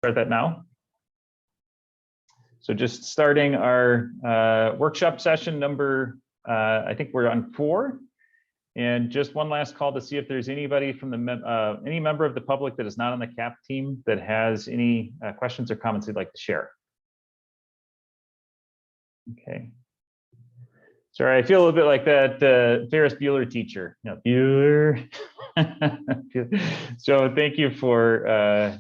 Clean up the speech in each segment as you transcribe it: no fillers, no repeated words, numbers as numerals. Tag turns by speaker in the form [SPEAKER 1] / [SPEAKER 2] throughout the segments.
[SPEAKER 1] Start that now. So just starting our workshop session number, I think we're on 4. And just one last call to see if there's anybody from the any member of the public that is not on the CAP team that has any questions or comments they'd like to share. Okay. Sorry, I feel a little bit like that Ferris Bueller teacher. No, Bueller. So thank you for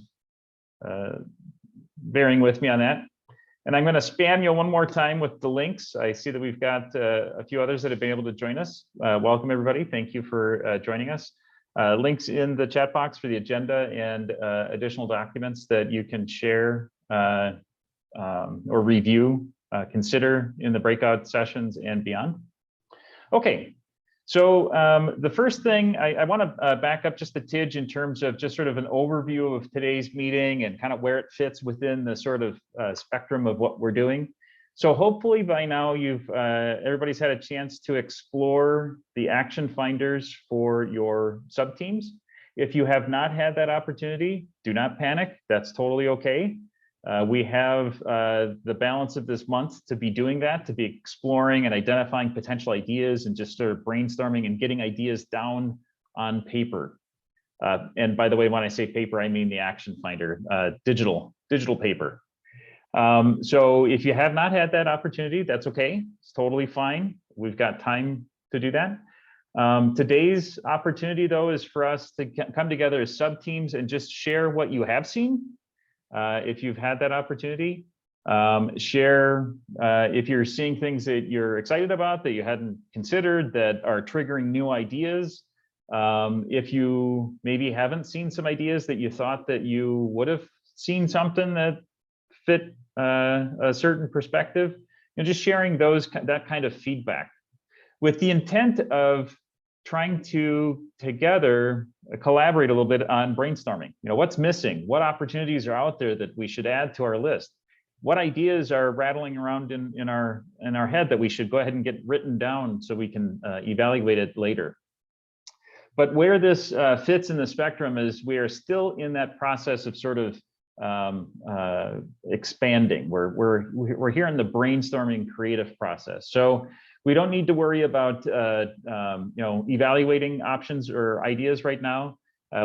[SPEAKER 1] bearing with me on that. And I'm going to spam you one more time with the links. I see that we've got a few others that have been able to join us. Welcome, everybody. Thank you for joining us. Links in the chat box for the agenda and additional documents that you can share or review, consider in the breakout sessions and beyond. Okay. So the first thing, I want to back up just a tidge in terms of just sort of an overview of today's meeting and kind of where it fits within the sort of spectrum of what we're doing. So hopefully by now everybody's had a chance to explore the action finders for your sub-teams. If you have not had that opportunity, do not panic. That's totally okay. We have the balance of this month to be doing that, to be exploring and identifying potential ideas and just sort of brainstorming and getting ideas down on paper. And by the way, when I say paper, I mean the action finder, digital paper. So if you have not had that opportunity, that's okay. It's totally fine. We've got time to do that. Today's opportunity, though, is for us to come together as sub-teams and just share what you have seen. If you've had that opportunity, share if you're seeing things that you're excited about that you hadn't considered that are triggering new ideas. If you maybe haven't seen some ideas that you thought that you would have seen something that fit a certain perspective, and just sharing that kind of feedback with the intent of trying to together collaborate a little bit on brainstorming. You know, what's missing? What opportunities are out there that we should add to our list? What ideas are rattling around in our head that we should go ahead and get written down so we can evaluate it later? But where this fits in the spectrum is we are still in that process of sort of expanding. We're here in the brainstorming creative process. So we don't need to worry about evaluating options or ideas right now.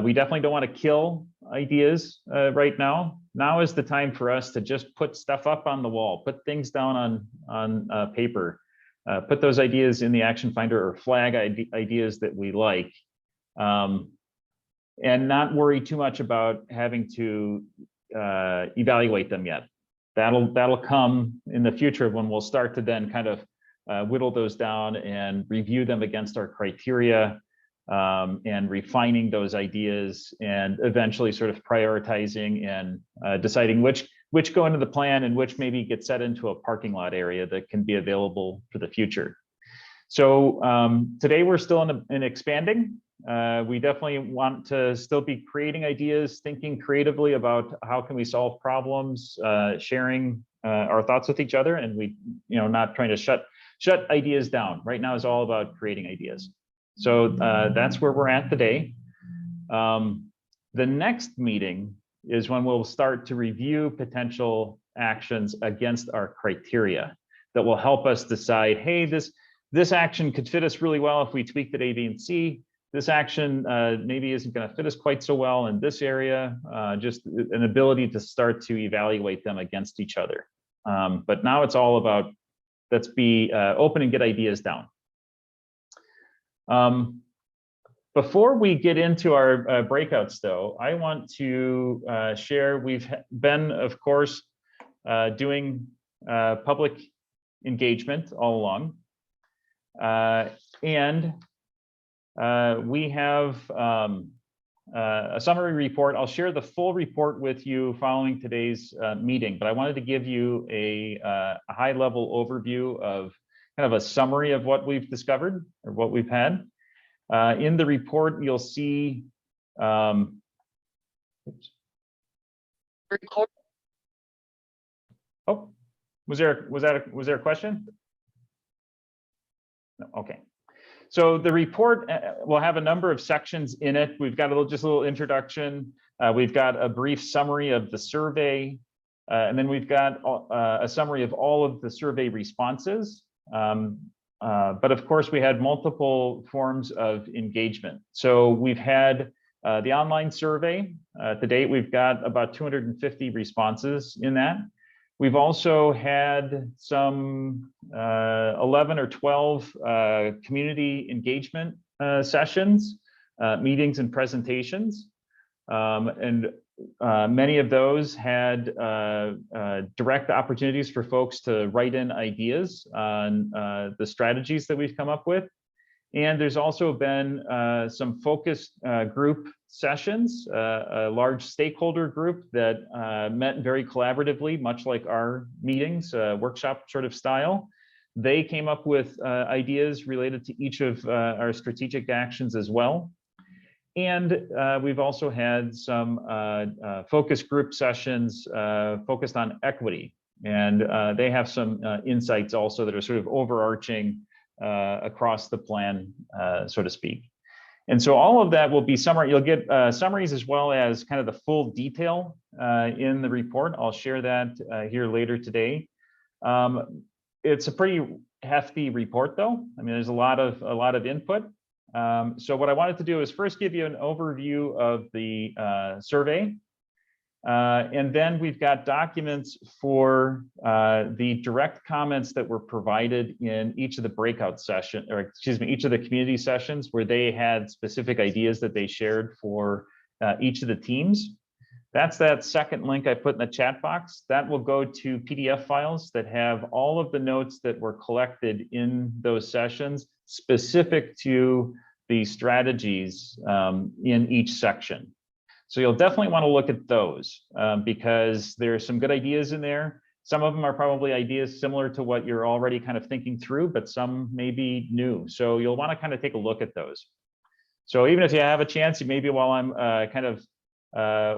[SPEAKER 1] We definitely don't want to kill ideas right now. Now is the time for us to just put stuff up on the wall, put things down on paper, put those ideas in the action finder or flag ideas that we like, and not worry too much about having to evaluate them yet. That'll come in the future when we'll start to then kind of whittle those down and review them against our criteria, and refining those ideas and eventually sort of prioritizing and deciding which go into the plan and which maybe get set into a parking lot area that can be available for the future. So today we're still in expanding. We definitely want to still be creating ideas, thinking creatively about how can we solve problems, sharing our thoughts with each other, and we, not trying to shut ideas down. Right now is all about creating ideas. So that's where we're at today. The next meeting is when we'll start to review potential actions against our criteria that will help us decide, hey, this action could fit us really well if we tweaked it A, B, and C. This action maybe isn't going to fit us quite so well in this area. Just an ability to start to evaluate them against each other. But now it's all about, let's be open and get ideas down. Before we get into our breakouts, though, I want to share, we've been, of course, doing public engagement all along. And we have a summary report. I'll share the full report with you following today's meeting, but I wanted to give you a high-level overview of kind of a summary of what we've discovered or what we've had. In the report, you'll see oh, was there a question? No, okay. So the report will have a number of sections in it. We've got just a little introduction. We've got a brief summary of the survey, and then we've got a summary of all of the survey responses. But of course, we had multiple forms of engagement. So we've had the online survey. To date, we've got about 250 responses in that. We've also had some 11 or 12 community engagement sessions, meetings and presentations. And many of those had direct opportunities for folks to write in ideas on the strategies that we've come up with. And there's also been some focus group sessions, a large stakeholder group that met very collaboratively, much like our meetings, workshop sort of style. They came up with ideas related to each of our strategic actions as well. And we've also had some focus group sessions focused on equity. And they have some insights also that are sort of overarching across the plan, so to speak. And so all of that will be summary. You'll get summaries as well as kind of the full detail in the report. I'll share that here later today. It's a pretty hefty report, though. I mean, there's a lot of input. So what I wanted to do is first give you an overview of the survey. And then we've got documents for the direct comments that were provided in each of the breakout sessions, or excuse me, each of the community sessions where they had specific ideas that they shared for each of the teams. That's that second link I put in the chat box. That will go to PDF files that have all of the notes that were collected in those sessions specific to the strategies in each section. So you'll definitely want to look at those because there's some good ideas in there. Some of them are probably ideas similar to what you're already kind of thinking through, but some may be new. So you'll want to kind of take a look at those. So even if you have a chance, maybe while I'm kind of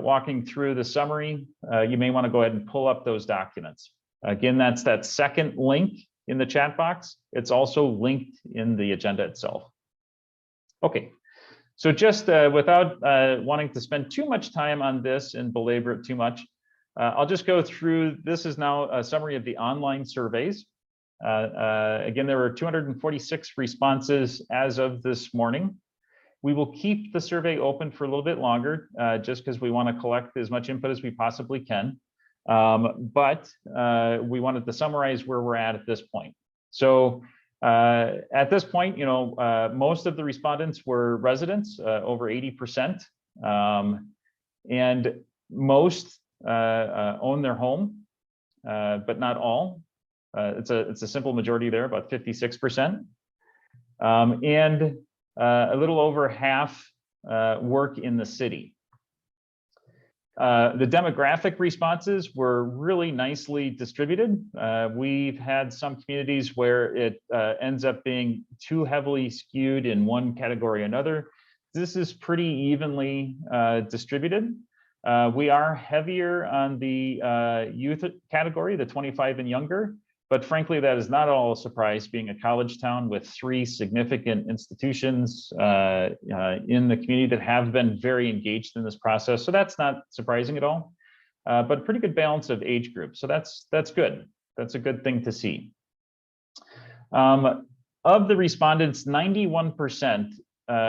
[SPEAKER 1] walking through the summary, you may want to go ahead and pull up those documents. Again, that's that second link in the chat box. It's also linked in the agenda itself. Okay. So just without wanting to spend too much time on this and belabor it too much, I'll just go through. This is now a summary of the online surveys. Again, there were 246 responses as of this morning. We will keep the survey open for a little bit longer, just because we want to collect as much input as we possibly can. But we wanted to summarize where we're at this point. So at this point, you know, most of the respondents were residents, over 80%, and most own their home, but not all. It's a simple majority there, about 56%, and a little over half work in the city. The demographic responses were really nicely distributed. We've had some communities where it ends up being too heavily skewed in one category or another. This is pretty evenly distributed. We are heavier on the youth category, the 25 and younger, but frankly, that is not at all a surprise, being a college town with 3 significant institutions in the community that have been very engaged in this process. So that's not surprising at all, but a pretty good balance of age groups. So that's good. That's a good thing to see. Of the respondents, 91%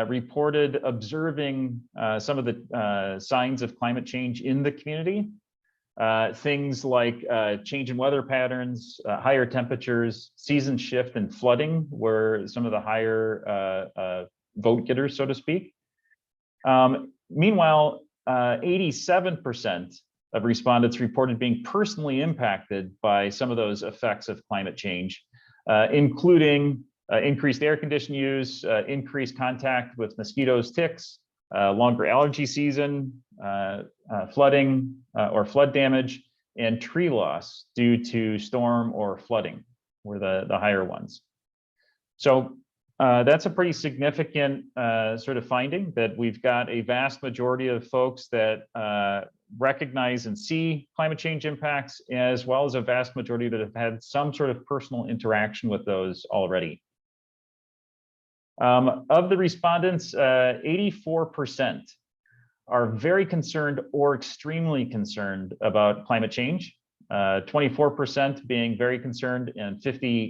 [SPEAKER 1] reported observing some of the signs of climate change in the community. Things like change in weather patterns, higher temperatures, season shift, and flooding were some of the higher vote getters, so to speak. Meanwhile, 87% of respondents reported being personally impacted by some of those effects of climate change, including increased air conditioning use, increased contact with mosquitoes, ticks, longer allergy season, flooding or flood damage, and tree loss due to storm or flooding were the higher ones. So that's a pretty significant sort of finding, that we've got a vast majority of folks that recognize and see climate change impacts, as well as a vast majority that have had some sort of personal interaction with those already. Of the respondents, 84% are very concerned or extremely concerned about climate change. 24% being very concerned, and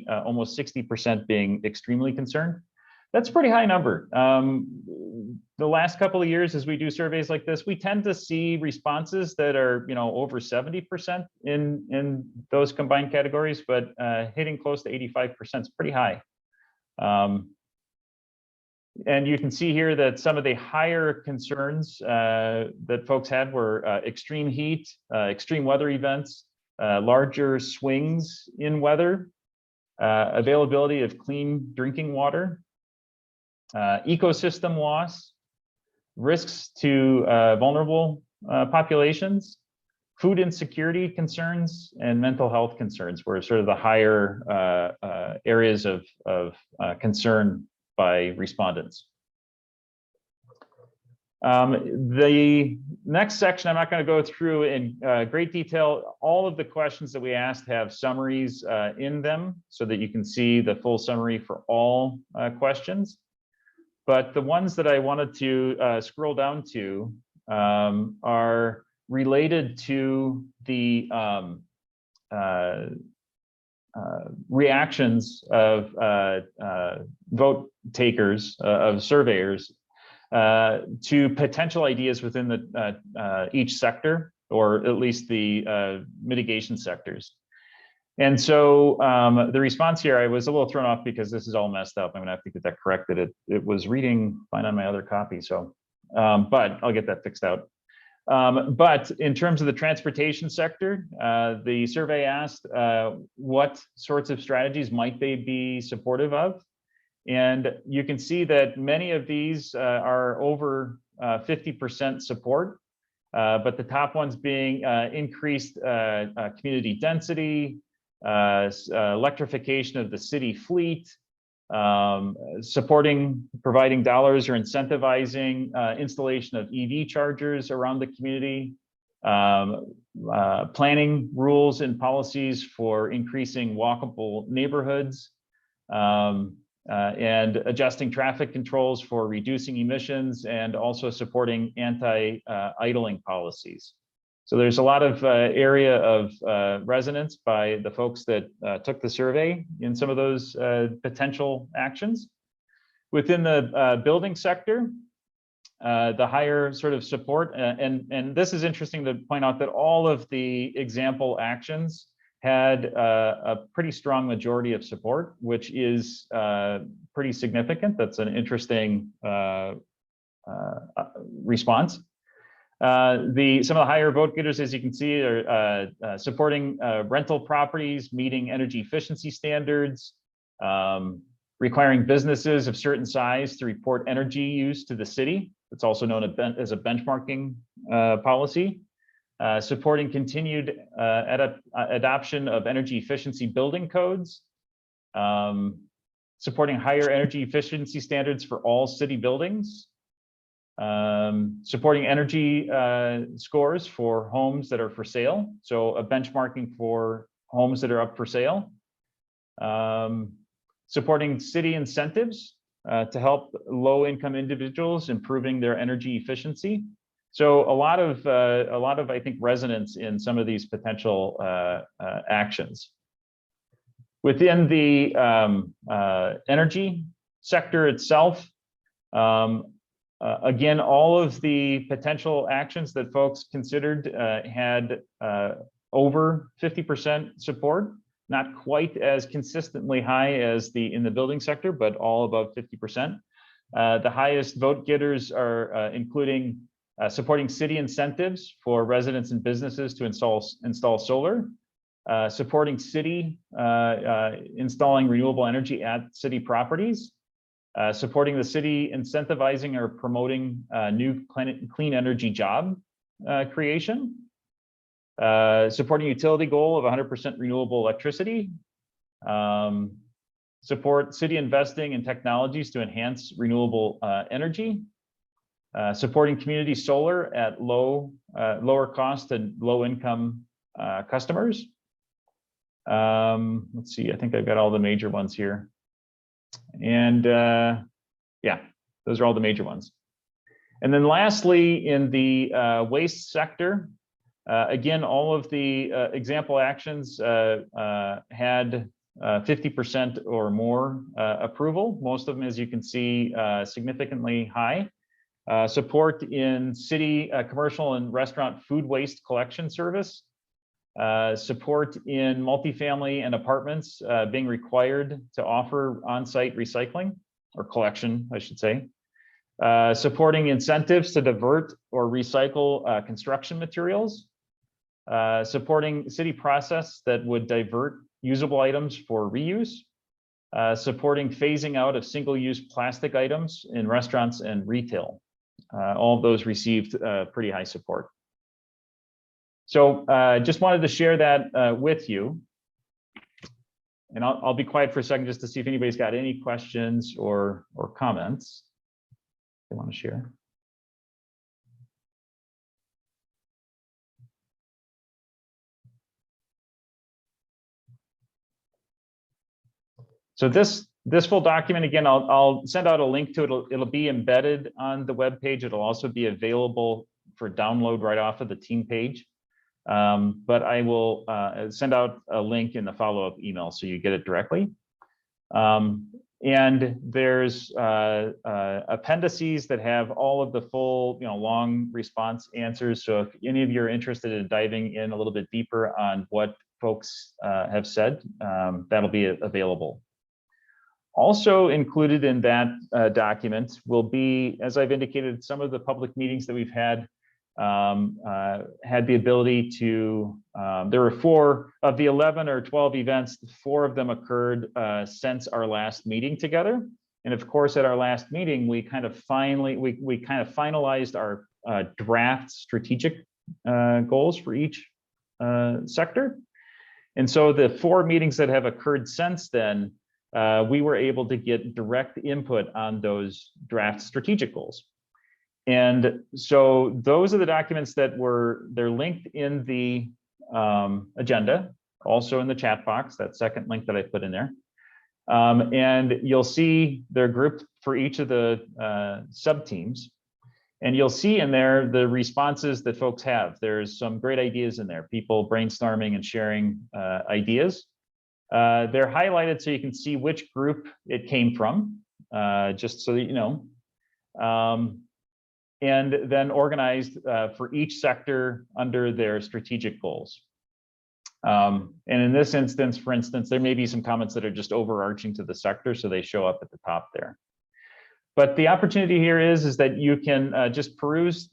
[SPEAKER 1] almost 60% being extremely concerned. That's a pretty high number. The last couple of years, as we do surveys like this, we tend to see responses that are, over 70% in those combined categories, but hitting close to 85% is pretty high. And you can see here that some of the higher concerns that folks had were extreme heat, extreme weather events, larger swings in weather, availability of clean drinking water, ecosystem loss, risks to vulnerable populations, food insecurity concerns, and mental health concerns were sort of the higher areas of concern by respondents. The next section, I'm not going to go through in great detail. All of the questions that we asked have summaries in them so that you can see the full summary for all questions. But the ones that I wanted to scroll down to are related to the reactions of vote takers, of surveyors, to potential ideas within the each sector, or at least the mitigation sectors. And so the response here, I was a little thrown off because this is all messed up. I'm gonna have to get that corrected. It was reading fine on my other copy, so, but I'll get that fixed out. But in terms of the transportation sector, the survey asked what sorts of strategies might they be supportive of? And you can see that many of these are over 50% support, but the top ones being increased community density, electrification of the city fleet, providing dollars or incentivizing installation of EV chargers around the community, planning rules and policies for increasing walkable neighborhoods, and adjusting traffic controls for reducing emissions, and also supporting anti-idling policies. So there's a lot of area of resonance by the folks that took the survey in some of those potential actions. Within the building sector, the higher sort of support, and this is interesting to point out that all of the example actions had a pretty strong majority of support, which is pretty significant. That's an interesting response. Some of the higher vote getters, as you can see, are supporting rental properties, meeting energy efficiency standards, requiring businesses of certain size to report energy use to the city. It's also known as a benchmarking policy. Supporting continued adoption of energy efficiency building codes, supporting higher energy efficiency standards for all city buildings, supporting energy scores for homes that are for sale, so a benchmarking for homes that are up for sale, supporting city incentives to help low-income individuals improving their energy efficiency. So a lot of I think resonance in some of these potential actions. Within the energy sector itself, again, all of the potential actions that folks considered had over 50% support, not quite as consistently high as in the building sector, but all above 50%. The highest vote getters are including supporting city incentives for residents and businesses to install solar, supporting city installing renewable energy at city properties, supporting the city incentivizing or promoting new clean energy job creation, supporting utility goal of 100% renewable electricity, support city investing in technologies to enhance renewable energy, supporting community solar at lower cost and low income customers. Let's see, I think I've got all the major ones here. And Yeah, those are all the major ones. And then lastly, in the waste sector, again, all of the example actions had 50% or more approval. Most of them, as you can see, significantly high. Support in city commercial and restaurant food waste collection service. Support in multifamily and apartments being required to offer on-site recycling or collection, I should say. Supporting incentives to divert or recycle construction materials. Supporting city process that would divert usable items for reuse. Supporting phasing out of single-use plastic items in restaurants and retail. All of those received pretty high support. So just wanted to share that with you. And I'll be quiet for a second just to see if anybody's got any questions or comments they want to share. So this full document, again, I'll send out a link to it. It'll be embedded on the web page. It'll also be available for download right off of the team page. But I will send out a link in the follow-up email so you get it directly. And there's appendices that have all of the full, long response answers. So if any of you are interested in diving in a little bit deeper on what folks have said, that'll be available. Also included in that document will be, as I've indicated, some of the public meetings that we've had the ability to, there were 4 of the 11 or 12 events, 4 of them occurred since our last meeting together. And of course, at our last meeting, we kind of finalized our draft strategic goals for each sector. And so the 4 meetings that have occurred since then, we were able to get direct input on those draft strategic goals. And so those are the documents that they're linked in the agenda, also in the chat box, that second link that I put in there. And you'll see they're grouped for each of the sub-teams. And you'll see in there the responses that folks have. There's some great ideas in there, people brainstorming and sharing ideas. They're highlighted so you can see which group it came from, just so that you know. And then organized for each sector under their strategic goals. And in this instance, for instance, there may be some comments that are just overarching to the sector, so they show up at the top there. But the opportunity here is that you can just peruse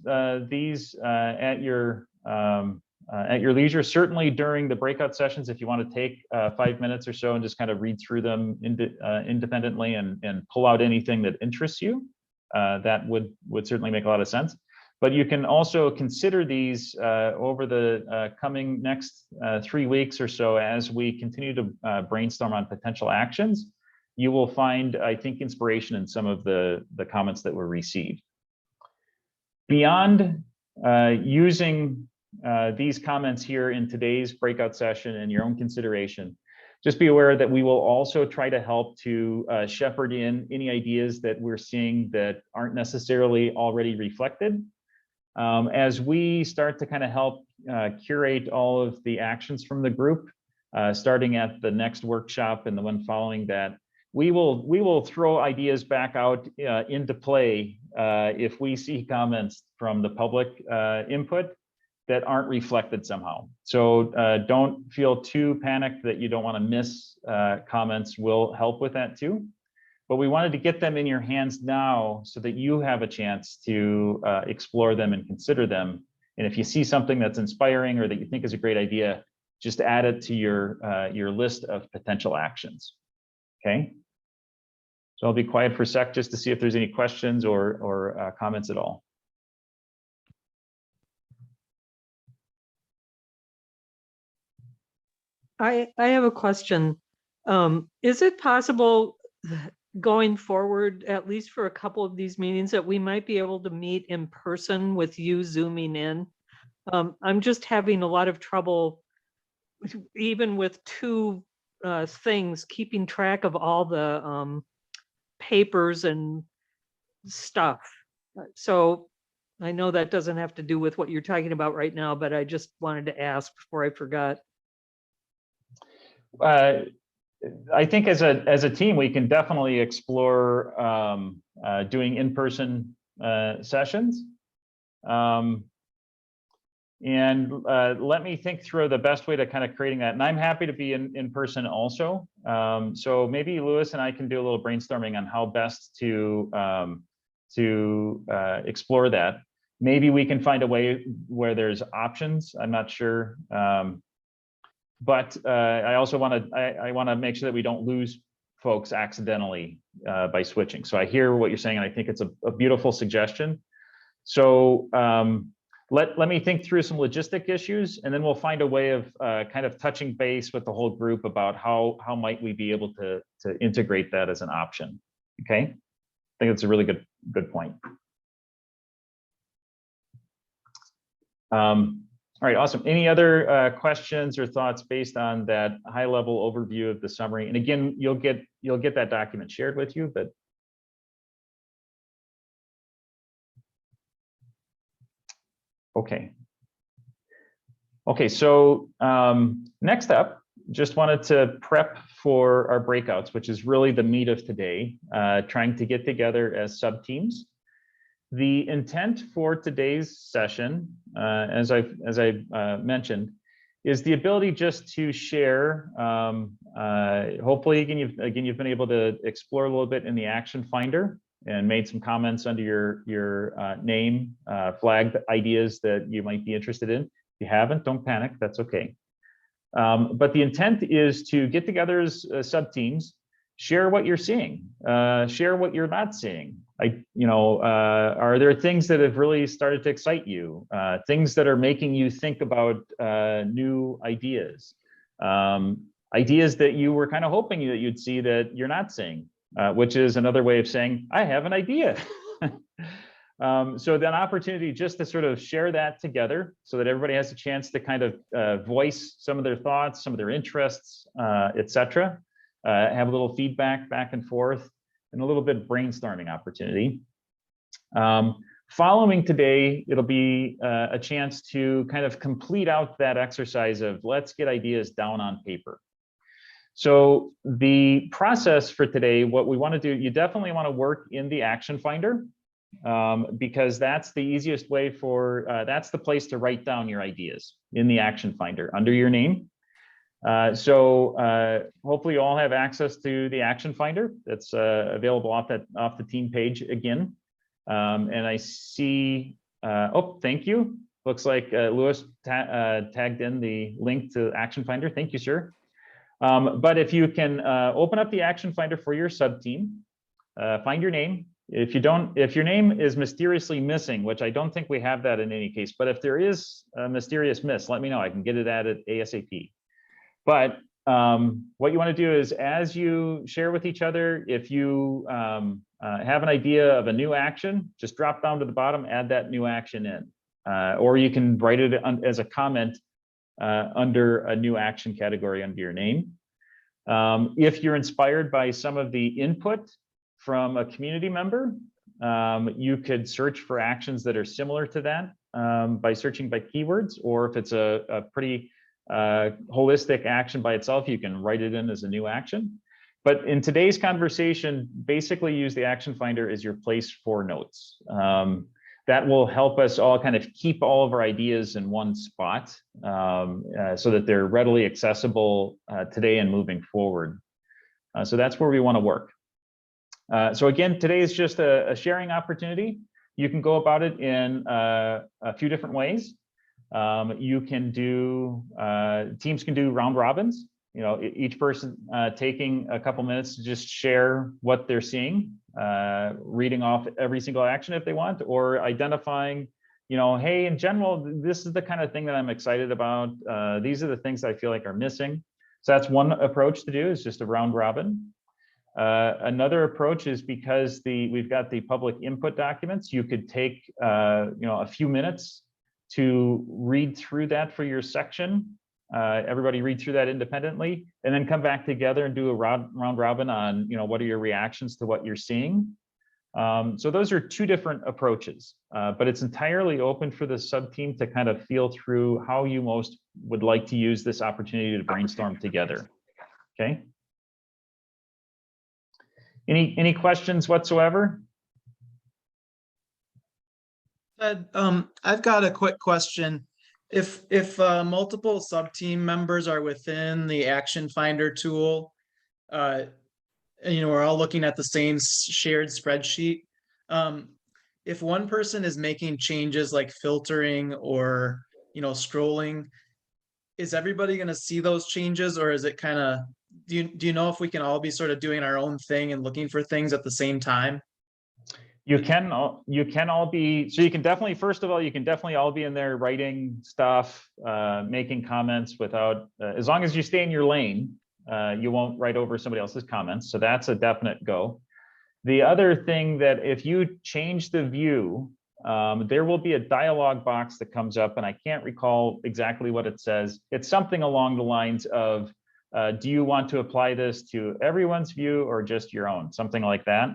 [SPEAKER 1] these at your leisure. Certainly during the breakout sessions, if you want to take 5 minutes or so and just kind of read through them independently and pull out anything that interests you, that would certainly make a lot of sense. But you can also consider these over the coming next 3 weeks or so as we continue to brainstorm on potential actions. You will find, I think, inspiration in some of the comments that were received. Beyond using these comments here in today's breakout session and your own consideration, just be aware that we will also try to help to shepherd in any ideas that we're seeing that aren't necessarily already reflected. As we start to kind of help curate all of the actions from the group, starting at the next workshop and the one following that, we will throw ideas back out into play if we see comments from the public input that aren't reflected somehow. So don't feel too panicked that you don't want to miss comments. We'll help with that too. But we wanted to get them in your hands now so that you have a chance to explore them and consider them. And if you see something that's inspiring or that you think is a great idea, just add it to your list of potential actions. Okay. So I'll be quiet for a sec just to see if there's any questions or comments at all.
[SPEAKER 2] I have a question. Is it possible going forward, at least for a couple of these meetings, that we might be able to meet in person with you zooming in? I'm just having a lot of trouble, even with 2 things, keeping track of all the papers and stuff. So I know that doesn't have to do with what you're talking about right now, but I just wanted to ask before I forgot.
[SPEAKER 1] I think as a team, we can definitely explore doing in-person sessions. And let me think through the best way to kind of creating that. And I'm happy to be in person also. So maybe Lewis and I can do a little brainstorming on how best to explore that. Maybe we can find a way where there's options. I'm not sure. But I also want to make sure that we don't lose folks accidentally by switching. So I hear what you're saying, and I think it's a beautiful suggestion. So let me think through some logistic issues, and then we'll find a way of kind of touching base with the whole group about how might we be able to integrate that as an option. Okay, I think it's a really good point. All right, awesome. Any other questions or thoughts based on that high-level overview of the summary? And again, you'll get that document shared with you, but okay. Okay, so next up, just wanted to prep for our breakouts, which is really the meat of today, trying to get together as sub-teams. The intent for today's session, as I mentioned, is the ability just to share. Hopefully, again, you've been able to explore a little bit in the action finder and made some comments under your name, flagged ideas that you might be interested in. If you haven't, don't panic. That's okay. But the intent is to get together as sub teams, share what you're seeing, share what you're not seeing. Are there things that have really started to excite you? Things that are making you think about new ideas, ideas that you were kind of hoping that you'd see that you're not seeing, which is another way of saying, I have an idea. So then opportunity just to sort of share that together so that everybody has a chance to kind of voice some of their thoughts, some of their interests, et cetera. Have a little feedback back and forth, and a little bit of brainstorming opportunity. Following today, it'll be a chance to kind of complete out that exercise of let's get ideas down on paper. So the process for today, what we want to do, you definitely want to work in the action finder, because that's the easiest way for, that's the place to write down your ideas in the action finder under your name. So hopefully you all have access to the action finder that's available off the team page again. And I see, oh, thank you. Looks like Lewis tagged in the link to action finder. Thank you, sir. But if you can open up the action finder for your sub team, find your name. If your name is mysteriously missing, which I don't think we have that in any case, but if there is a mysterious miss, let me know. I can get it added ASAP. But what you want to do is, as you share with each other, if you have an idea of a new action, just drop down to the bottom, add that new action in. Or you can write it as a comment under a new action category under your name. If you're inspired by some of the input from a community member, you could search for actions that are similar to that by searching by keywords, or if it's a pretty holistic action by itself, you can write it in as a new action. But in today's conversation, basically use the action finder as your place for notes. That will help us all kind of keep all of our ideas in one spot so that they're readily accessible today and moving forward. So that's where we want to work. So again, today is just a sharing opportunity. You can go about it in a few different ways. You can do, teams can do round robins, each person taking a couple minutes to just share what they're seeing, reading off every single action if they want, or identifying, hey, in general, this is the kind of thing that I'm excited about. These are the things I feel like are missing. So that's one approach to do, is just a round robin. Another approach is, because we've got the public input documents, you could take a few minutes to read through that for your section. Everybody read through that independently, and then come back together and do a round robin on, what are your reactions to what you're seeing. So those are two different approaches, but it's entirely open for the sub-team to kind of feel through how you most would like to use this opportunity to brainstorm together. Okay. Any questions whatsoever?
[SPEAKER 3] Ed, I've got a quick question. If multiple sub-team members are within the Action Finder tool, and, we're all looking at the same shared spreadsheet. If one person is making changes like filtering or, scrolling, is everybody going to see those changes, or is it kind of, do you know if we can all be sort of doing our own thing and looking for things at the same time?
[SPEAKER 1] You can all be, so you can definitely, first of all, you can definitely all be in there writing stuff, making comments without, as long as you stay in your lane, you won't write over somebody else's comments. So that's a definite go. The other thing that if you change the view, there will be a dialog box that comes up, and I can't recall exactly what it says. It's something along the lines of, do you want to apply this to everyone's view or just your own? Something like that.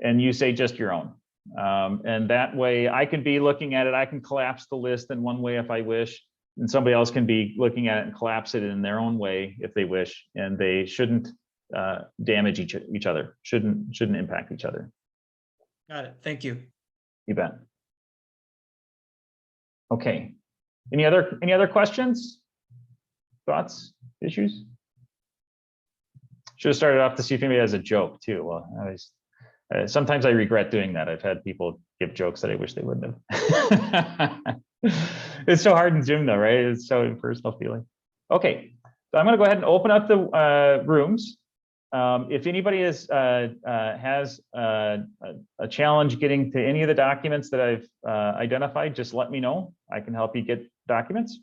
[SPEAKER 1] And you say just your own. And that way I can be looking at it. I can collapse the list in one way if I wish, and somebody else can be looking at it and collapse it in their own way if they wish, and they shouldn't damage each other, shouldn't impact each other.
[SPEAKER 3] Got it. Thank you.
[SPEAKER 1] You bet. Okay. Any other questions, thoughts, issues? Should have started off to see if anybody has a joke too. Well, sometimes I regret doing that. I've had people give jokes that I wish they wouldn't have. It's so hard in Zoom though, right? It's so impersonal feeling. Okay, so I'm going to go ahead and open up the rooms. If anybody has a challenge getting to any of the documents that I've identified, just let me know. I can help you get documents.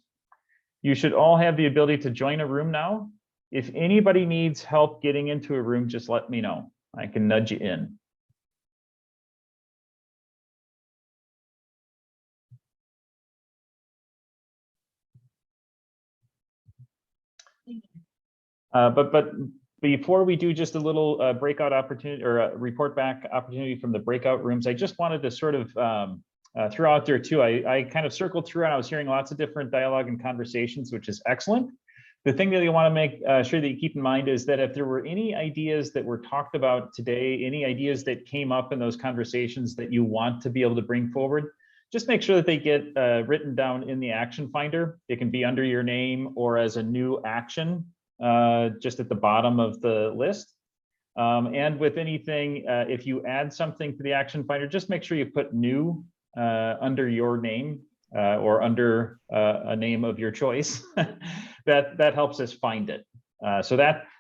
[SPEAKER 1] You should all have the ability to join a room now. If anybody needs help getting into a room, just let me know. I can nudge you in. But before we do, just a little breakout opportunity or a report back opportunity from the breakout rooms, I just wanted to sort of throw out there too. I kind of circled through and I was hearing lots of different dialogue and conversations, which is excellent. The thing that you want to make sure that you keep in mind is that if there were any ideas that were talked about today, any ideas that came up in those conversations that you want to be able to bring forward, just make sure that they get written down in the action finder. It can be under your name or as a new action, just at the bottom of the list. And with anything, if you add something to the action finder, just make sure you put new under your name or under a name of your choice. that helps us find it. So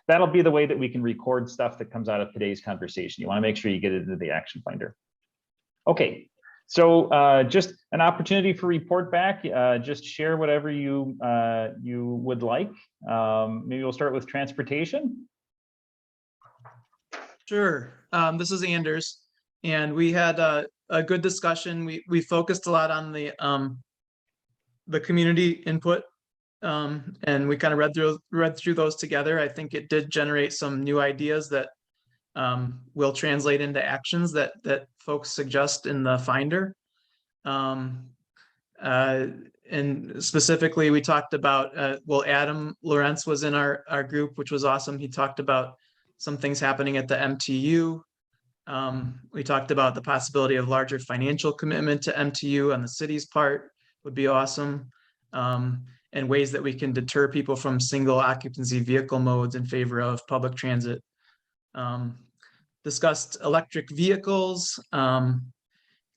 [SPEAKER 1] that'll be the way that we can record stuff that comes out of today's conversation. You want to make sure you get it into the action finder. Okay, so just an opportunity for report back. Just share whatever you would like. Maybe we'll start with transportation.
[SPEAKER 3] Sure. This is Anders, and we had a good discussion. We focused a lot on the community input, and we kind of read through those together. I think it did generate some new ideas that will translate into actions that folks suggest in the finder. And specifically, we talked about, well, Adam Lawrence was in our group, which was awesome. He talked about some things happening at the MTU. We talked about the possibility of larger financial commitment to MTU on the city's part would be awesome. And ways that we can deter people from single occupancy vehicle modes in favor of public transit. Discussed electric vehicles and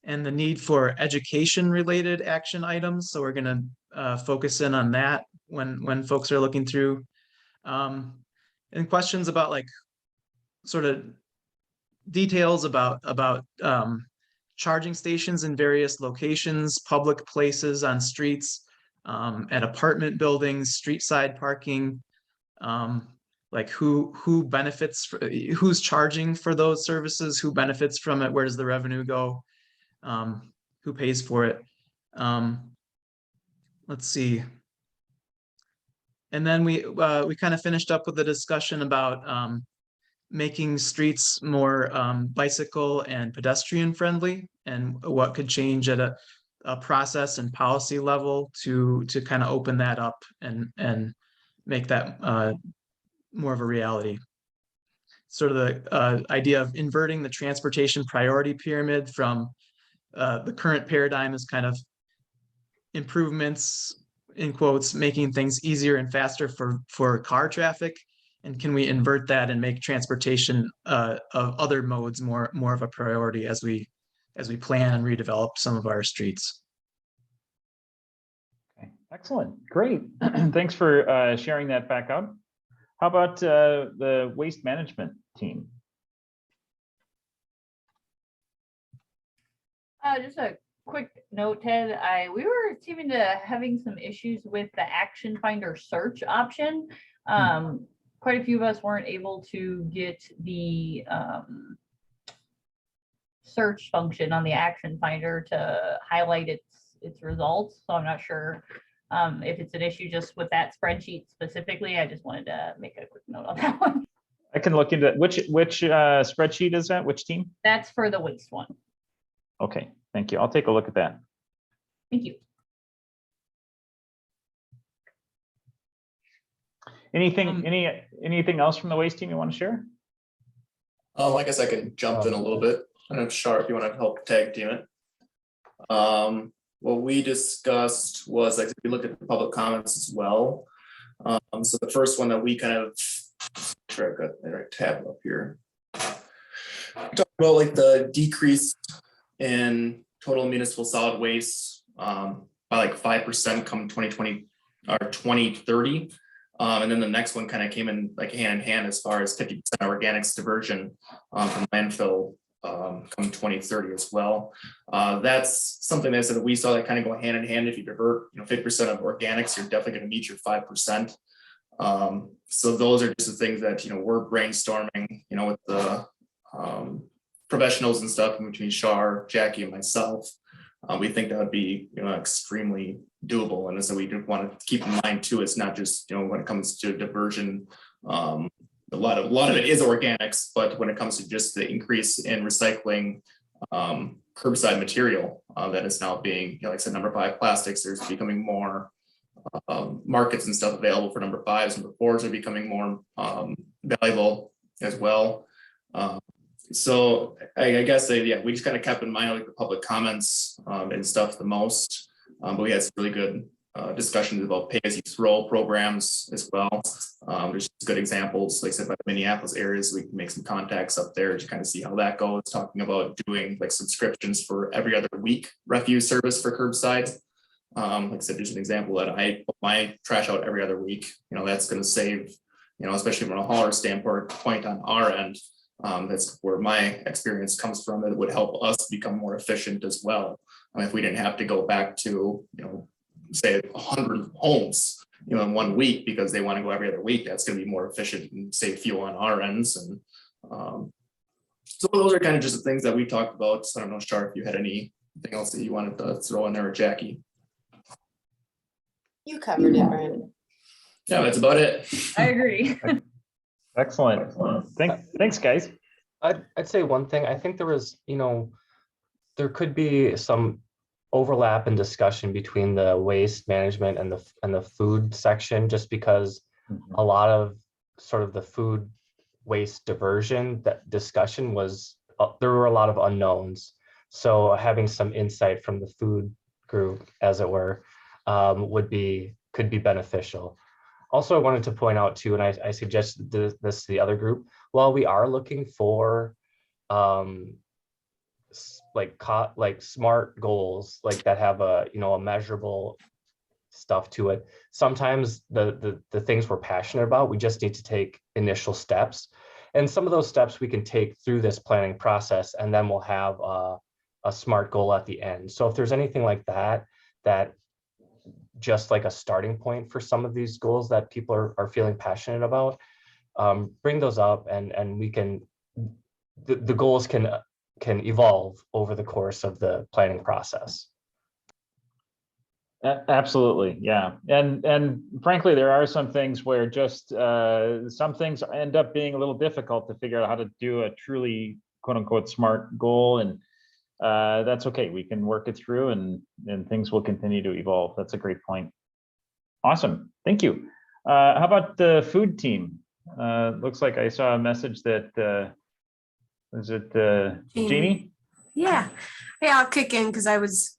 [SPEAKER 3] the need for education related action items. So we're going to focus in on that when folks are looking through. And questions about like sort of details about charging stations in various locations, public places on streets, at apartment buildings, street side parking, like who benefits, who's charging for those services, who benefits from it, where does the revenue go, who pays for it. Let's see. And then we kind of finished up with a discussion about making streets more bicycle and pedestrian friendly, and what could change at a process and policy level to kind of open that up and make that more of a reality. Sort of the idea of inverting the transportation priority pyramid from the current paradigm is kind of improvements, in quotes, making things easier and faster for car traffic. And can we invert that and make transportation of other modes more of a priority as we plan and redevelop some of our streets?
[SPEAKER 1] Okay, excellent, great. Thanks for sharing that back out. How about the waste management team?
[SPEAKER 4] Just a quick note, Ted. We were seeming to having some issues with the Action Finder search option. Quite a few of us weren't able to get the search function on the Action Finder to highlight its results. So I'm not sure if it's an issue just with that spreadsheet specifically. I just wanted to make a quick note on that one.
[SPEAKER 1] I can look into which spreadsheet is that? Which team?
[SPEAKER 4] That's for the waste one.
[SPEAKER 1] Okay, thank you. I'll take a look at that.
[SPEAKER 4] Thank you.
[SPEAKER 1] Anything else from the waste team you want to share?
[SPEAKER 5] I guess I can jump in a little bit. I don't know, Shar, if you want to help tag team it. What we discussed was, like, we looked at the public comments as well. So the first one that we kind of, sure, I've got the right tab up here. Talk about like the decrease in total municipal solid waste by like 5% come 2020 or 2030. And then the next one kind of came in like hand in hand as far as 50% organics diversion from landfill come 2030 as well. That's something that we saw that kind of go hand in hand. If you divert 50% of organics, you're definitely going to meet your 5%. So those are just the things that we're brainstorming with the professionals and stuff in between Shar, Jackie, and myself. We think that would be extremely doable, and so we do want to keep in mind too. It's not just when it comes to diversion. A lot of it is organics, but when it comes to just the increase in recycling curbside material that is now being, like I said, number 5 plastics, there's becoming more markets and stuff available for number 5s. Number 4s are becoming more valuable as well. So I guess we just kind of kept in mind like the public comments and stuff the most, but we had some really good discussions about pay-as-you-throw programs as well. There's good examples, like I said, by the Minneapolis areas. We can make some contacts up there to kind of see how that goes. Talking about doing like subscriptions for every other week refuse service for curbside. Like I said, there's an example that I put my trash out every other week. That's going to save, especially from a hauler standpoint on our end. That's where my experience comes from. It would help us become more efficient as well. If we didn't have to go back to, say 100 homes, in 1 week because they want to go every other week, that's going to be more efficient and save fuel on our ends. And so those are kind of just the things that we talked about. So I don't know, Shar, if you had anything else that you wanted to throw in there, or Jackie.
[SPEAKER 6] You covered it, Brian.
[SPEAKER 5] Yeah, that's about it.
[SPEAKER 4] I agree.
[SPEAKER 1] Excellent. Thanks, guys.
[SPEAKER 7] I'd say one thing. I think there was, there could be some overlap in discussion between the waste management and the food section, just because a lot of sort of the food waste diversion, that discussion was, there were a lot of unknowns. So having some insight from the food group, as it were, could be beneficial. Also, I wanted to point out too, and I suggested this to the other group, while we are looking for like smart goals, like that have a measurable stuff to it, sometimes the things we're passionate about, we just need to take initial steps, and some of those steps we can take through this planning process, and then we'll have a smart goal at the end. So if there's anything like that just like a starting point for some of these goals that people are feeling passionate about, bring those up, and we can, the goals can evolve over the course of the planning process.
[SPEAKER 1] Absolutely, yeah. And frankly, there are some things where just some things end up being a little difficult to figure out how to do a truly quote unquote smart goal. And that's okay. We can work it through and things will continue to evolve. That's a great point. Awesome. Thank you. How about the food team? Looks like I saw a message that was it Jamie?
[SPEAKER 6] Yeah. I'll kick in because I was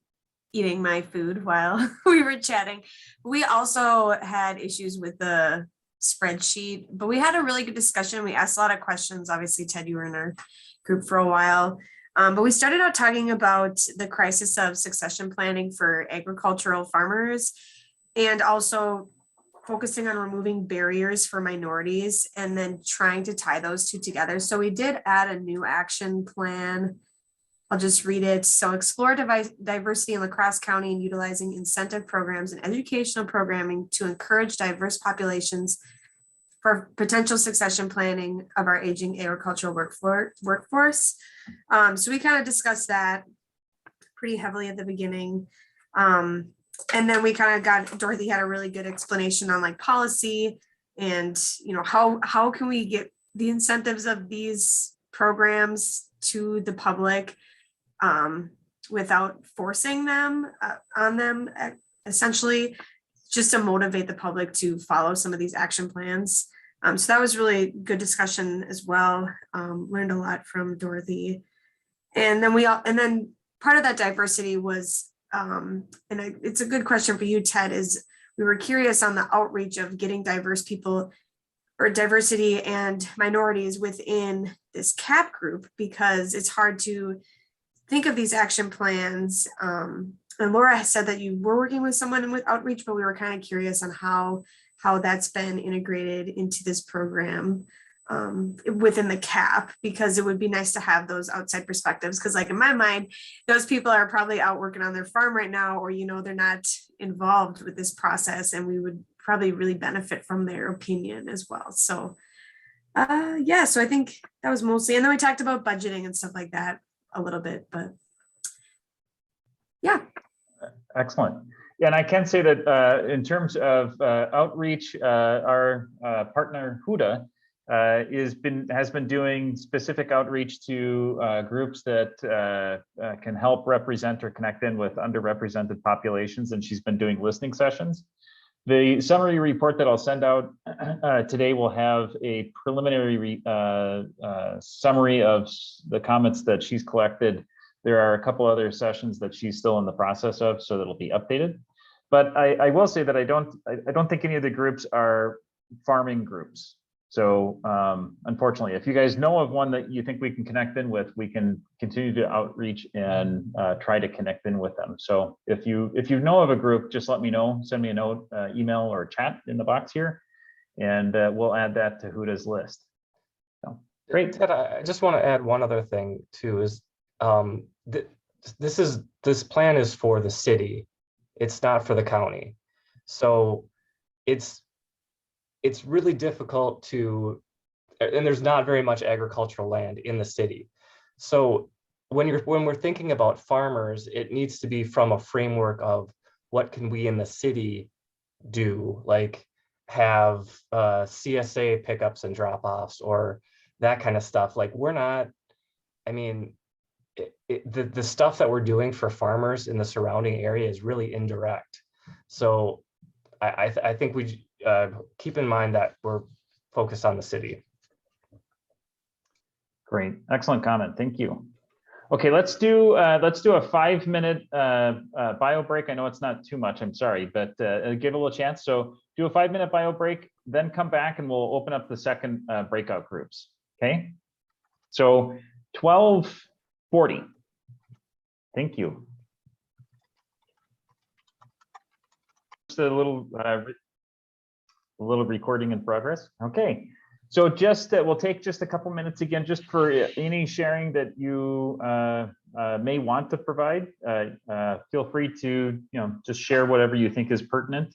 [SPEAKER 6] eating my food while we were chatting. We also had issues with the spreadsheet, but we had a really good discussion. We asked a lot of questions. Obviously, Ted, you were in our group for a while. But we started out talking about the crisis of succession planning for agricultural farmers and also focusing on removing barriers for minorities and then trying to tie those two together. So we did add a new action plan. I'll just read it. So explore diversity in La Crosse County and utilizing incentive programs and educational programming to encourage diverse populations for potential succession planning of our aging agricultural workforce. So we kind of discussed that pretty heavily at the beginning. And then we kind of got, Dorothy had a really good explanation on like policy and, you know, how can we get the incentives of these programs to the public without forcing them on them, essentially just to motivate the public to follow some of these action plans. So that was really good discussion as well. Learned a lot from Dorothy. And then part of that diversity was, it's a good question for you, Ted, is we were curious on the outreach of getting diverse people or diversity and minorities within this CAP group, because it's hard to think of these action plans. And Laura has said that you were working with someone with outreach, but we were kind of curious on how that's been integrated into this program within the CAP, because it would be nice to have those outside perspectives. Because like in my mind, those people are probably out working on their farm right now, or, you know, they're not involved with this process, and we would probably really benefit from their opinion as well. So yeah, so I think that was mostly, and then we talked about budgeting and stuff like that a little bit, but yeah.
[SPEAKER 1] Excellent. Yeah, and I can say that in terms of outreach, our partner Huda has been doing specific outreach to groups that can help represent or connect in with underrepresented populations, and she's been doing listening sessions. The summary report that I'll send out today will have a preliminary summary of the comments that she's collected. There are a couple other sessions that she's still in the process of, so that'll be updated. But I will say that I don't think any of the groups are farming groups. So unfortunately, if you guys know of one that you think we can connect in with, we can continue to outreach and try to connect in with them. So if you know of a group, just let me know, send me a note, email or chat in the box here, and we'll add that to Huda's list. So great.
[SPEAKER 7] Ted, I just want to add one other thing too, is this plan is for the city. It's not for the county. So it's really difficult to, and there's not very much agricultural land in the city. So when we're thinking about farmers, it needs to be from a framework of what can we in the city do, like have CSA pickups and drop-offs or that kind of stuff. Like we're not, I mean, the stuff that we're doing for farmers in the surrounding area is really indirect. So I think we keep in mind that we're focused on the city.
[SPEAKER 1] Great, excellent comment. Thank you. Okay, let's do a 5-minute bio break. I know it's not too much, I'm sorry, but give a little chance. So do a 5-minute bio break, then come back and we'll open up the second breakout groups. Okay, so 12:40. Thank you. Just a little recording in progress. Okay, so just we'll take just a couple minutes again, just for any sharing that you may want to provide. Feel free to just share whatever you think is pertinent.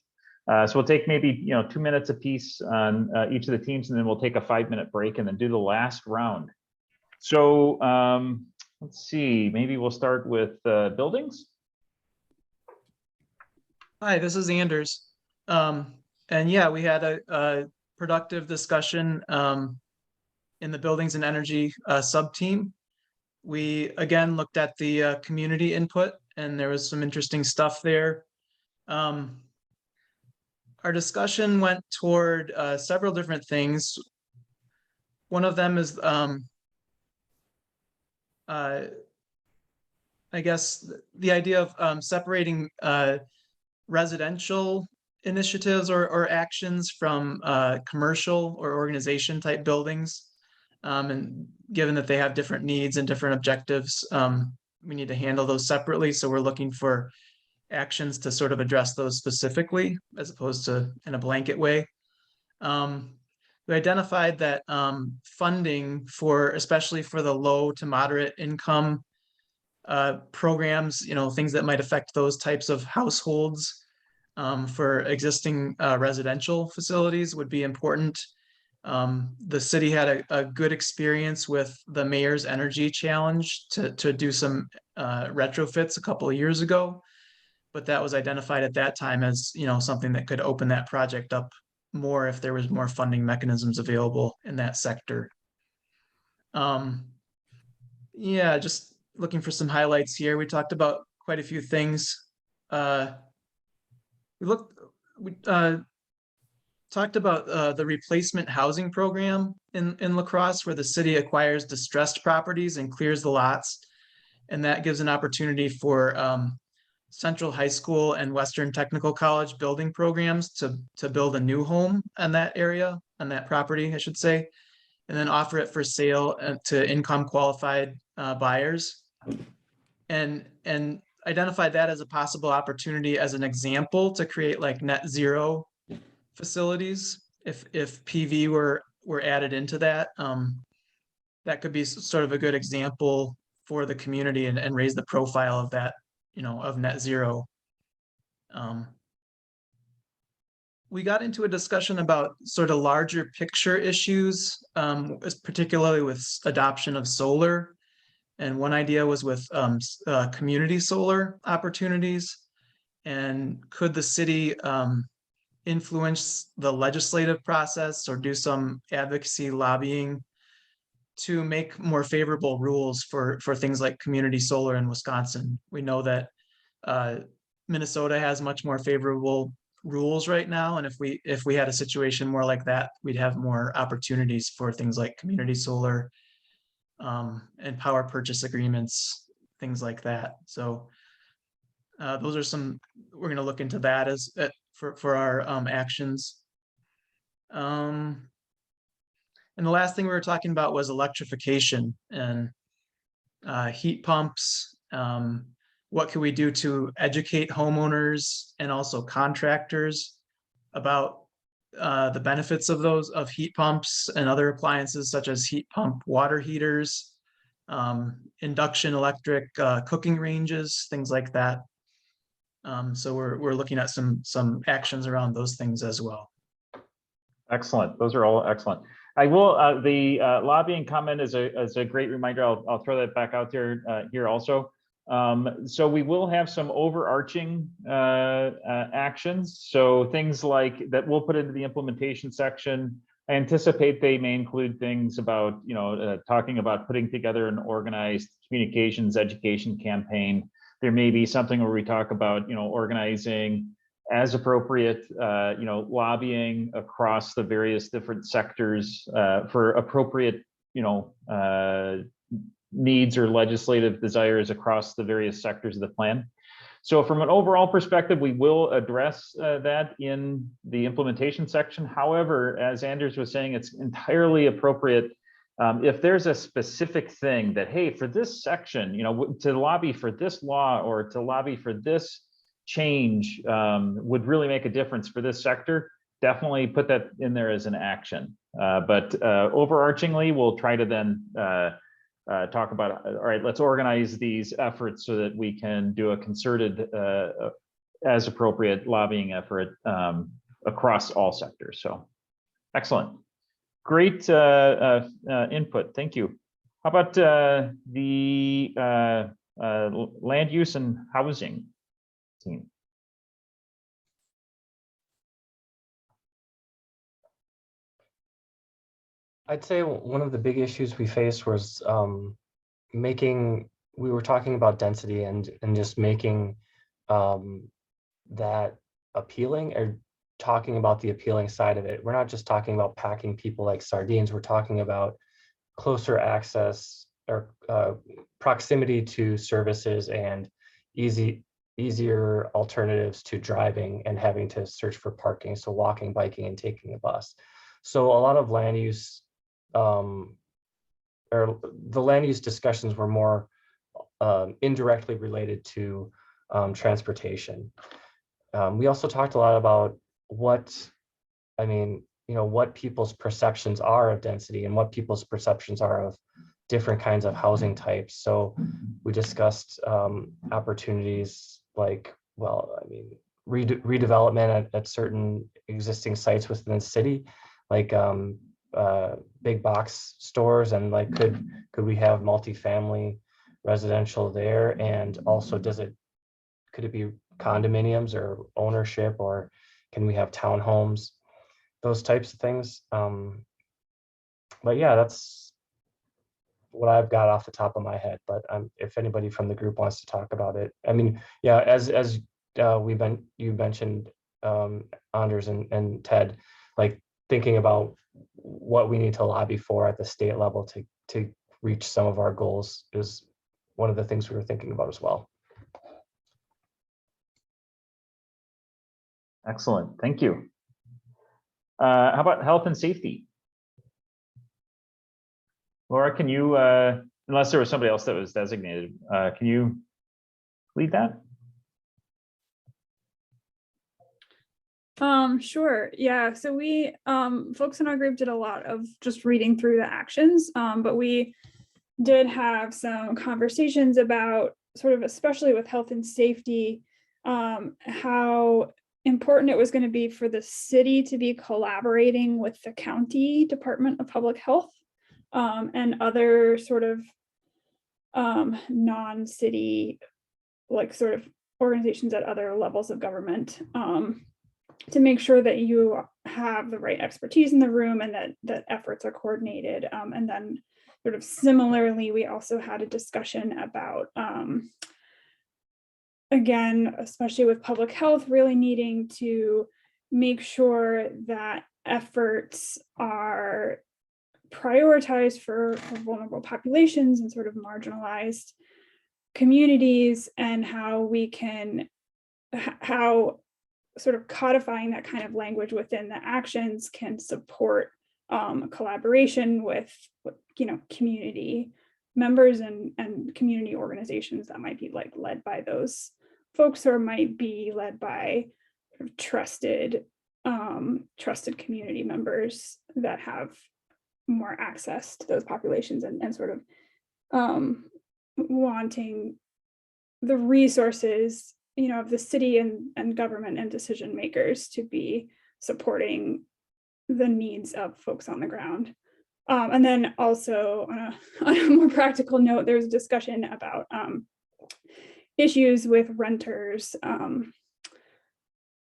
[SPEAKER 1] So we'll take maybe 2 minutes apiece on each of the teams, and then we'll take a 5-minute break and then do the last round. So let's see, maybe we'll start with buildings.
[SPEAKER 3] Hi, this is Anders. And yeah, we had a productive discussion in the Buildings and Energy sub-team. We again looked at the community input, and there was some interesting stuff there. Our discussion went toward several different things. One of them is I guess the idea of separating residential initiatives or actions from commercial or organization type buildings. And given that they have different needs and different objectives, we need to handle those separately. So we're looking for actions to sort of address those specifically as opposed to in a blanket way. We identified that funding for, especially for the low to moderate income programs, things that might affect those types of households for existing residential facilities would be important. The city had a good experience with the mayor's energy challenge to do some retrofits a couple of years ago, but that was identified at that time as something that could open that project up more if there was more funding mechanisms available in that sector. Yeah, just looking for some highlights here. We talked about quite a few things. We talked about the replacement housing program in La Crosse, where the city acquires distressed properties and clears the lots. And that gives an opportunity for Central High School and Western Technical College building programs to build a new home on that area, on that property, I should say, and then offer it for sale to income qualified buyers. And identify that as a possible opportunity as an example to create like net zero facilities. If PV were added into that, that could be sort of a good example for the community and raise the profile of that, of net zero. We got into a discussion about sort of larger picture issues, particularly with adoption of solar. And one idea was with community solar opportunities. And could the city influence the legislative process or do some advocacy lobbying to make more favorable rules for things like community solar in Wisconsin? We know that Minnesota has much more favorable rules right now, and if we had a situation more like that, we'd have more opportunities for things like community solar and power purchase agreements, things like that. So those are some, we're going to look into that as for our actions. And the last thing we were talking about was electrification and heat pumps. What can we do to educate homeowners and also contractors about the benefits of of heat pumps and other appliances such as heat pump water heaters, induction electric cooking ranges, things like that. So we're looking at some actions around those things as well.
[SPEAKER 1] Excellent. Those are all excellent. I will, the lobbying comment is a great reminder. I'll throw that back out there here also. So we will have some overarching actions. So things like that we'll put into the implementation section. I anticipate they may include things about, talking about putting together an organized communications education campaign. There may be something where we talk about, organizing as appropriate, lobbying across the various different sectors for appropriate, needs or legislative desires across the various sectors of the plan. So from an overall perspective, we will address that in the implementation section. However, as Anders was saying, it's entirely appropriate if there's a specific thing that, hey, for this section, to lobby for this law or to lobby for this change would really make a difference for this sector, definitely put that in there as an action. But overarchingly, we'll try to then talk about, all right, let's organize these efforts so that we can do a concerted, as appropriate lobbying effort across all sectors. So excellent. Great input. Thank you. How about the land use and housing team?
[SPEAKER 7] I'd say one of the big issues we faced was we were talking about density and just making that appealing, or talking about the appealing side of it. We're not just talking about packing people like sardines. We're talking about closer access or proximity to services and easier alternatives to driving and having to search for parking. So walking, biking, and taking a bus. So a lot of land use or the land use discussions were more indirectly related to transportation. We also talked a lot about what people's perceptions are of density and what people's perceptions are of different kinds of housing types. So we discussed opportunities like, redevelopment at certain existing sites within the city, like big box stores, and like could we have multifamily residential there, and also could it be condominiums or ownership, or can we have townhomes, those types of things. But yeah, that's what I've got off the top of my head. But if anybody from the group wants to talk about it, I mean, yeah, as you mentioned, Anders and Ted, like thinking about what we need to lobby for at the state level to reach some of our goals is one of the things we were thinking about as well.
[SPEAKER 1] Excellent, thank you. How about health and safety? Laura, can you, unless there was somebody else that was designated, can you lead that?
[SPEAKER 8] Sure. Yeah. So we, folks in our group did a lot of just reading through the actions, but we did have some conversations about sort of, especially with health and safety, how important it was going to be for the city to be collaborating with the county Department of Public Health and other sort of non-city, like sort of organizations at other levels of government, to make sure that you have the right expertise in the room and that efforts are coordinated. And then sort of similarly, we also had a discussion about, again, especially with public health, really needing to make sure that efforts are prioritized for vulnerable populations and sort of marginalized communities, and how sort of codifying that kind of language within the actions can support collaboration with community members and community organizations that might be like led by those folks, or might be led by trusted community members that have more access to those populations, and sort of wanting the resources of the city and government and decision makers to be supporting the needs of folks on the ground. And then also on a more practical note, there's a discussion about issues with renters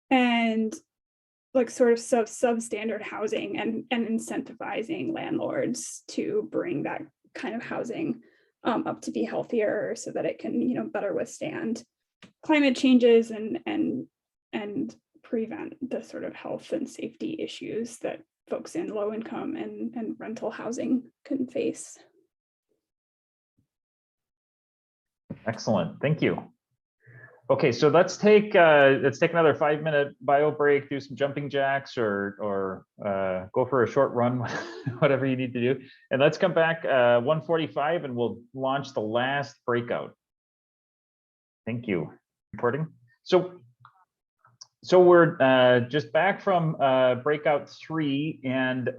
[SPEAKER 8] and like sort of substandard housing, and incentivizing landlords to bring that kind of housing up to be healthier, so that it can better withstand climate changes and prevent the sort of health and safety issues that folks in low income and rental housing can face.
[SPEAKER 1] Excellent, thank you. Okay, so let's take another 5-minute bio break, do some jumping jacks, or go for a short run, whatever you need to do. And let's come back 1:45 and we'll launch the last breakout. Thank you. Recording. So we're just back from breakout 3, and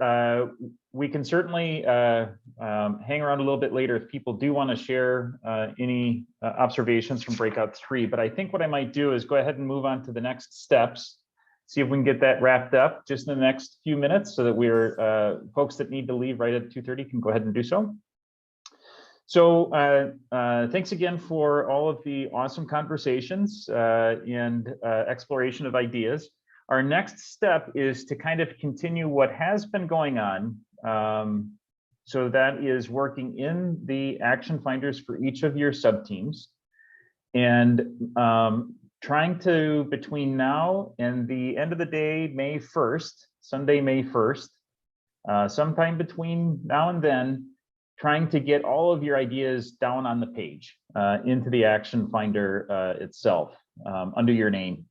[SPEAKER 1] we can certainly hang around a little bit later if people do want to share any observations from breakout 3. But I think what I might do is go ahead and move on to the next steps, see if we can get that wrapped up just in the next few minutes, so that we're folks that need to leave right at 2:30 can go ahead and do so. So thanks again for all of the awesome conversations and exploration of ideas. Our next step is to kind of continue what has been going on So that is working in the action finders for each of your sub-teams. And trying to, between now and the end of the day, May 1st, Sunday, May 1st, sometime between now and then, trying to get all of your ideas down on the page into the action finder itself under your name.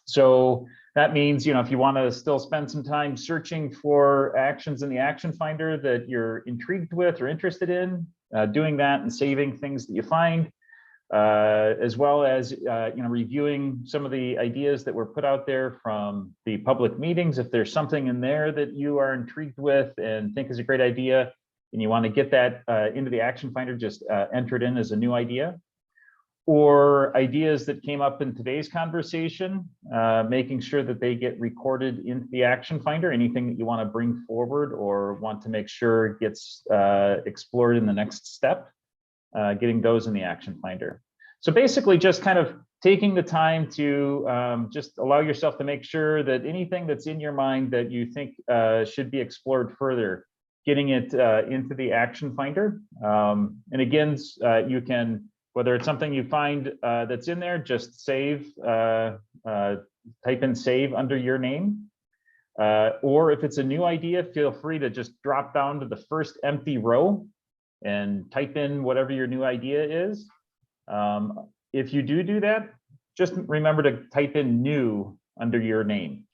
[SPEAKER 1] So that means, you know, if you want to still spend some time searching for actions in the action finder that you're intrigued with or interested in, doing that and saving things that you find, as well as, you know, reviewing some of the ideas that were put out there from the public meetings. If there's something in there that you are intrigued with and think is a great idea, and you want to get that into the action finder, just enter it in as a new idea. Or ideas that came up in today's conversation, making sure that they get recorded into the action finder. Anything that you want to bring forward or want to make sure gets explored in the next step, getting those in the action finder. So basically just kind of taking the time to just allow yourself to make sure that anything that's in your mind that you think should be explored further, getting it into the action finder. And again, you can, whether it's something you find that's in there, just save, type in save under your name. Or if it's a new idea, feel free to just drop down to the first empty row and type in whatever your new idea is. If you do that, just remember to type in new under your name.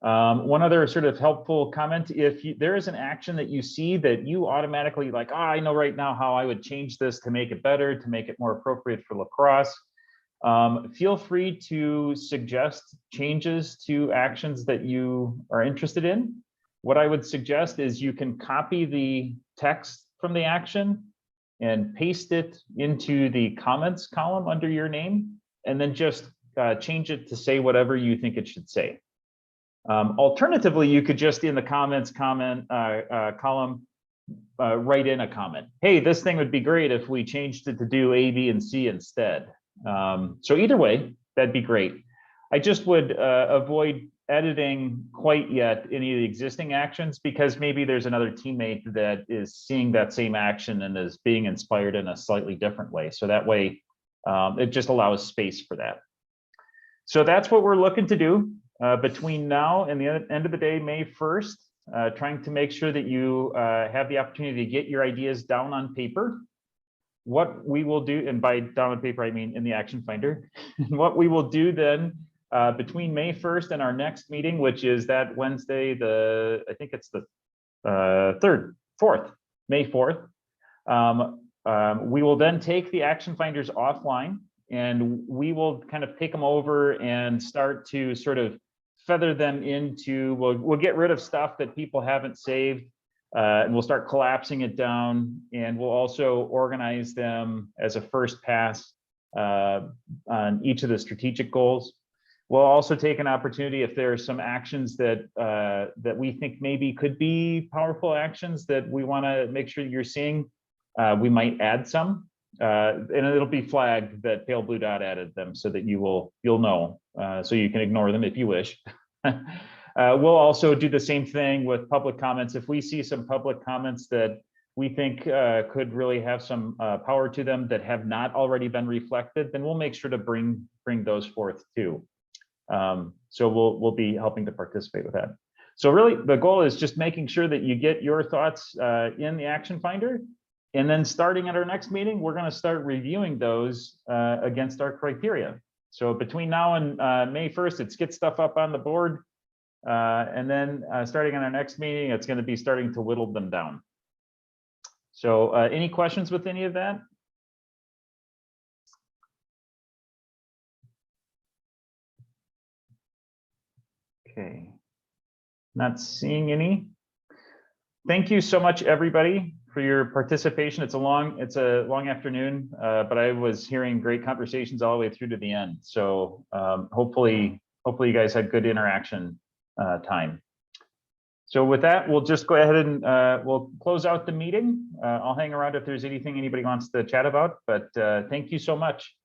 [SPEAKER 1] One other sort of helpful comment, if there is an action that you see that you automatically like, I know right now how I would change this to make it better, to make it more appropriate for lacrosse, feel free to suggest changes to actions that you are interested in. What I would suggest is you can copy the text from the action and paste it into the comments column under your name, and then just change it to say whatever you think it should say. Alternatively, you could just in the comments column write in a comment. Hey, this thing would be great if we changed it to do A, B, and C instead. So either way, that'd be great. I just would avoid editing quite yet any of the existing actions, because maybe there's another teammate that is seeing that same action and is being inspired in a slightly different way. So that way, it just allows space for that. So that's what we're looking to do. Between now and the end of the day, May 1st, trying to make sure that you have the opportunity to get your ideas down on paper. What we will do, and by down on paper, I mean in the action finder. What we will do then between May 1st and our next meeting, which is that Wednesday, I think it's the 4th, May 4th. We will then take the action finders offline, and we will kind of take them over and start to sort of feather them into, we'll get rid of stuff that people haven't saved, and we'll start collapsing it down, and we'll also organize them as a first pass on each of the strategic goals. We'll also take an opportunity if there are some actions that that we think maybe could be powerful actions that we want to make sure you're seeing. We might add some, and it'll be flagged that Pale Blue Dot added them so that you'll know, so you can ignore them if you wish. We'll also do the same thing with public comments. If we see some public comments that we think could really have some power to them that have not already been reflected, then we'll make sure to bring those forth too. So we'll be helping to participate with that. So really the goal is just making sure that you get your thoughts in the action finder. And then starting at our next meeting, we're going to start reviewing those against our criteria. So between now and May 1st, it's get stuff up on the board. And then starting on our next meeting, it's going to be starting to whittle them down. So any questions with any of that? Okay, not seeing any. Thank you so much, everybody, for your participation. It's a long afternoon, but I was hearing great conversations all the way through to the end. So hopefully you guys had good interaction time. So with that, we'll just go ahead and we'll close out the meeting. I'll hang around if there's anything anybody wants to chat about, but thank you so much.